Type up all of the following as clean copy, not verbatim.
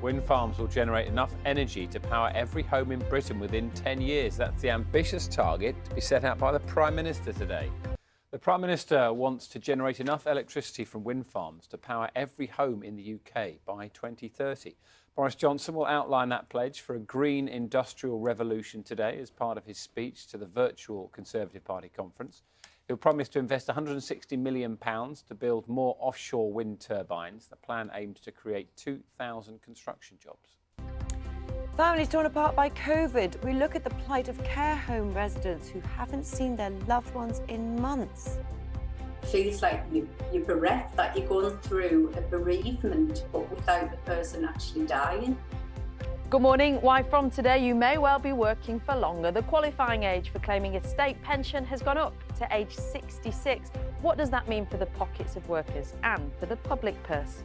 Wind farms will generate enough energy to power every home in Britain within 10 years. That's the ambitious target to be set out by the Prime Minister today. The Prime Minister wants to generate enough electricity from wind farms to power every home in the UK by 2030. Boris Johnson will outline that pledge for a green industrial revolution today as part of his speech to the virtual Conservative Party conference. He'll promise to invest £160 million to build more offshore wind turbines. The plan aims to create 2,000 construction jobs. Families torn apart by COVID. We look at the plight of care home residents who haven't seen their loved ones in months. Feels like you're bereft, that you're going through a bereavement, but without the person actually dying. Good morning. Why from today you may well be working for longer. The qualifying age for claiming a state pension has gone up to age 66. What does that mean for the pockets of workers and for the public purse?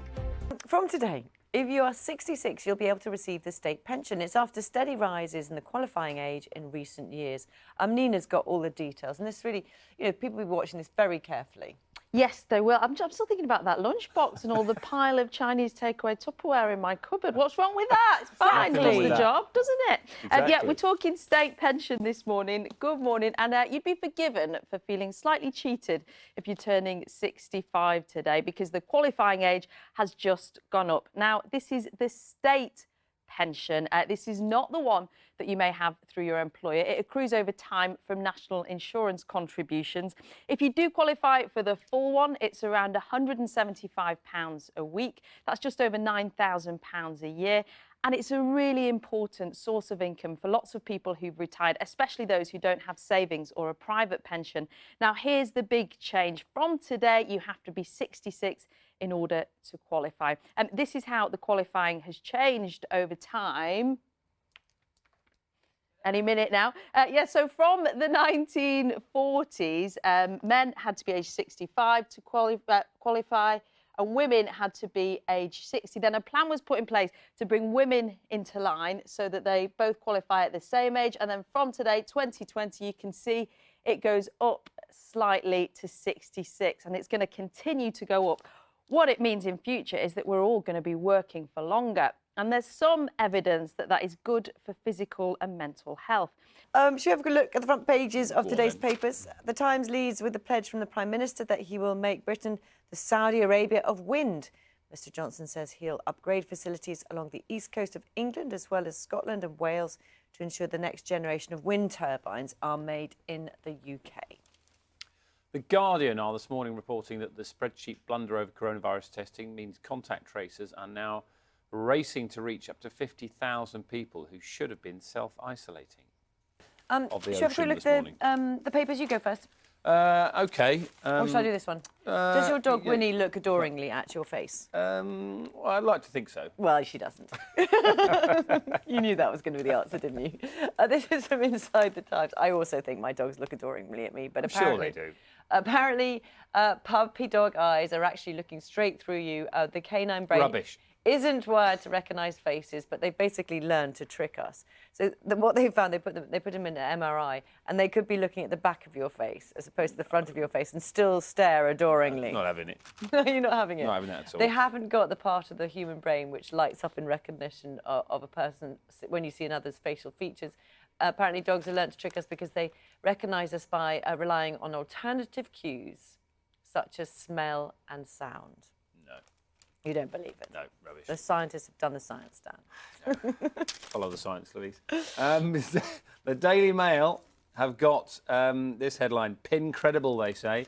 From today, if you are 66, you'll be able to receive the state pension. It's after steady rises in the qualifying age in recent years. Nina's got all the details, and this really, people will be watching this very carefully. Yes, they will. I'm still thinking about that lunchbox and all the pile of Chinese takeaway Tupperware in my cupboard. What's wrong with that? It's fine, does the job, doesn't it? Exactly. Yeah, we're talking state pension this morning. Good morning. And you'd be forgiven for feeling slightly cheated if you're turning 65 today, because the qualifying age has just gone up. Now, this is the state pension. This is not the one that you may have through your employer. It accrues over time from national insurance contributions. If you do qualify for the full one, it's around £175 a week. That's just over £9,000 a year. And it's a really important source of income for lots of people who've retired, especially those who don't have savings or a private pension. Now, here's the big change. From today, you have to be 66 in order to qualify. And this is how the qualifying has changed over time. Any minute now. So from the 1940s, men had to be age 65 to qualify, and women had to be age 60. Then a plan was put in place to bring women into line so that they both qualify at the same age. And then from today, 2020, you can see it goes up slightly to 66, and it's going to continue to go up. What it means in future is that we're all going to be working for longer. And there's some evidence that that is good for physical and mental health. Should we have a good look at the front pages of today's papers? The Times leads with the pledge from the Prime Minister that he will make Britain the Saudi Arabia of wind. Mr Johnson says he'll upgrade facilities along the east coast of England as well as Scotland and Wales to ensure the next generation of wind turbines are made in the UK. The Guardian are this morning reporting that the spreadsheet blunder over coronavirus testing means contact tracers are now racing to reach up to 50,000 people who should have been self-isolating. Should we have a quick look at the papers? You go first. OK. Or should I do this one? Does your dog Winnie look adoringly at your face? Well, I'd like to think so. Well, she doesn't. You knew that was going to be the answer, didn't you? This is from Inside the Times. I also think my dogs look adoringly at me, but apparently... Sure they do. Apparently, puppy dog eyes are actually looking straight through you. The canine brain... Rubbish. Isn't wired to recognise faces, but they basically learned to trick us. So what they found, they put them in an MRI, and they could be looking at the back of your face as opposed to the front of your face and still stare adoringly. Not having it. No, you're not having it. Not having that at all. They haven't got the part of the human brain which lights up in recognition of a person when you see another's facial features. Apparently, dogs have learned to trick us because they recognise us by relying on alternative cues such as smell and sound. No. You don't believe it? No, rubbish. The scientists have done the science, Dan. Follow the science, Louise. The Daily Mail have got this headline, pin credible, they say.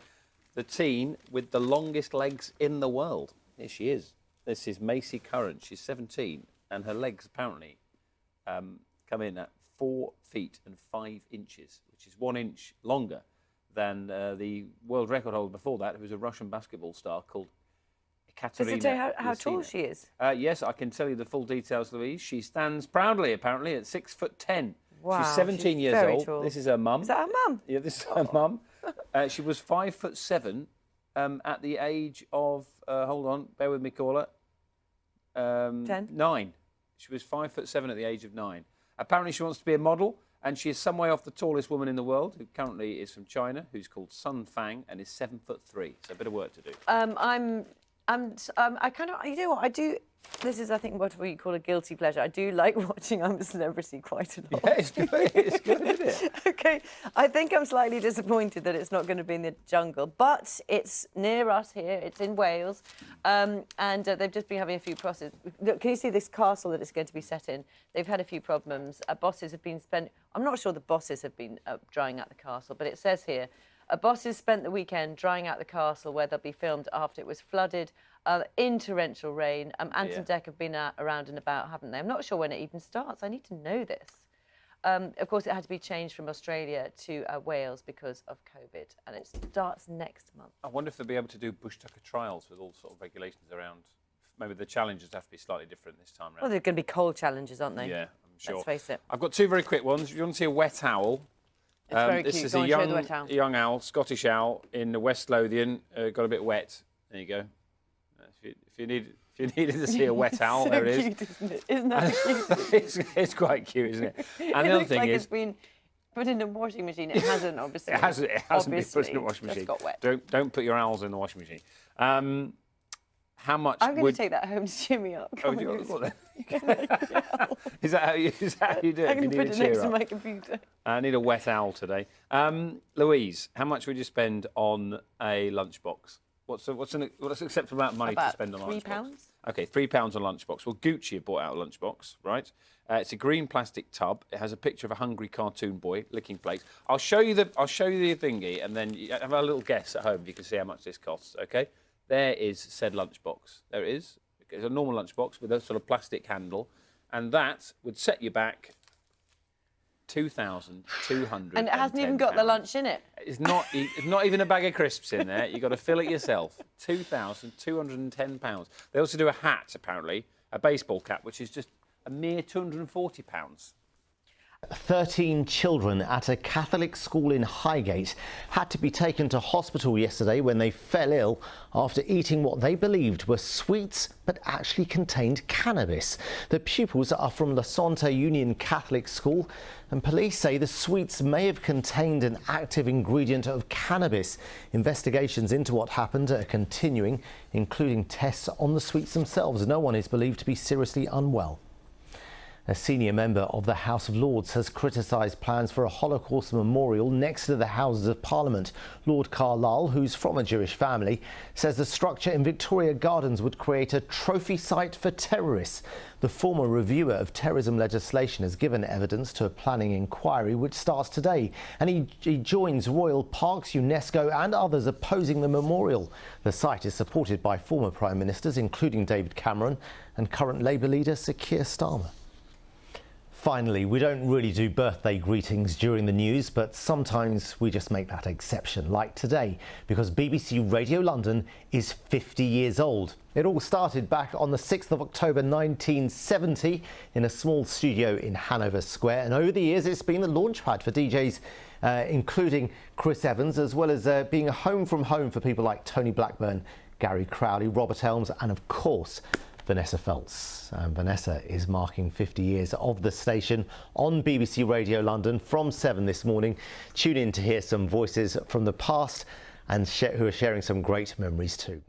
The teen with the longest legs in the world. Here she is. This is Macy Curran. She's 17, and her legs apparently come in at 4 feet and 5 inches, which is 1 inch longer than the world record holder before that, who was a Russian basketball star called Katerina. Does it tell you how tall she is? Yes, I can tell you the full details, Louise. She stands proudly, apparently, at 6'10". Wow, she's 17 years old. Tall. This is her mum. Is that her mum? Yeah, this is her mum. She was 5'7" at the age of, hold on, bear with me, caller. 10? 9. She was 5'7" at the age of 9. Apparently she wants to be a model, and she is some way off the tallest woman in the world, who currently is from China, who's called Sun Fang and is 7'3". So a bit of work to do. I kind of, you know what, I do This is, I think, what we call a guilty pleasure. I do like watching I'm a Celebrity quite a lot. Yeah, it's good. It's good, isn't it? OK, I think I'm slightly disappointed that it's not going to be in the jungle, but it's near us here. It's in Wales, and they've just been having a few processes. Look, can you see this castle that it's going to be set in? They've had a few problems. Bosses have been spent... I'm not sure the bosses have been drying out the castle, but it says here, bosses spent the weekend drying out the castle where they'll be filmed after it was flooded in torrential rain. Anton Deck have been around and about, haven't they? I'm not sure when it even starts. I need to know this. Of course, it had to be changed from Australia to Wales because of Covid, and it starts next month. I wonder if they'll be able to do bush tucker trials with all sort of regulations around. Maybe the challenges have to be slightly different this time around. Well, they're going to be cold challenges, aren't they? Yeah, I'm sure. Let's face it. I've got two very quick ones. If you want to see a wet owl, It's very this cute. is Go a on, show the wet owl. young owl, Scottish owl in the West Lothian. Got a bit wet. There you go. If you needed to see a wet owl, So there it is. cute, isn't it? Isn't that cute? it's quite cute, isn't it? And It the other looks thing like is, it's been put in a washing machine. It hasn't, obviously. it hasn't been put in a Obviously, washing machine. just got wet. Don't put your owls in the washing machine. How much I'm going would... to take that home to cheer me up. Oh, Come you on, got what then? Owl. Is that how you do it? I If you can need put to it cheer next to up? my computer. I need a wet owl today. Louise, how much would you spend on a lunchbox? What's an acceptable amount of money to About spend on a lunchbox? £3? OK, £3 on a lunchbox. Well, Gucci have bought out a lunchbox, right? It's a green plastic tub. It has a picture of a hungry cartoon boy licking flakes. I'll show you the thingy, and then you have a little guess at home. You can see how much this costs. OK, there is said lunchbox. There it is. It's a normal lunchbox with a sort of plastic handle, and that would set you back £2,200. And it hasn't even got the lunch in it. It's not even a bag of crisps in there. You've got to fill it yourself. £2,210. They also do a hat, apparently, a baseball cap, which is just a mere £240. 13 children at a Catholic school in Highgate had to be taken to hospital yesterday when they fell ill after eating what they believed were sweets but actually contained cannabis. The pupils are from La Santa Union Catholic School, and police say the sweets may have contained an active ingredient of cannabis. Investigations into what happened are continuing, including tests on the sweets themselves. No one is believed to be seriously unwell. A senior member of the House of Lords has criticised plans for a Holocaust Memorial next to the Houses of Parliament. Lord Carlisle, who's from a Jewish family, says the structure in Victoria Gardens would create a trophy site for terrorists. The former reviewer of terrorism legislation has given evidence to a planning inquiry which starts today, and he joins Royal Parks, UNESCO and others opposing the memorial. The site is supported by former Prime Ministers, including David Cameron, and current Labour leader Sir Keir Starmer. Finally, we don't really do birthday greetings during the news, but sometimes we just make that exception, like today, because BBC Radio London is 50 years old. It all started back on the 6th of October 1970 in a small studio in Hanover Square, and over the years it's been the launchpad for DJs, including Chris Evans, as well as being a home from home for people like Tony Blackburn, Gary Crowley, Robert Elms, and of course Vanessa Feltz. And Vanessa is marking 50 years of the station on BBC Radio London from 7 this morning. Tune in to hear some voices from the past and who are sharing some great memories too.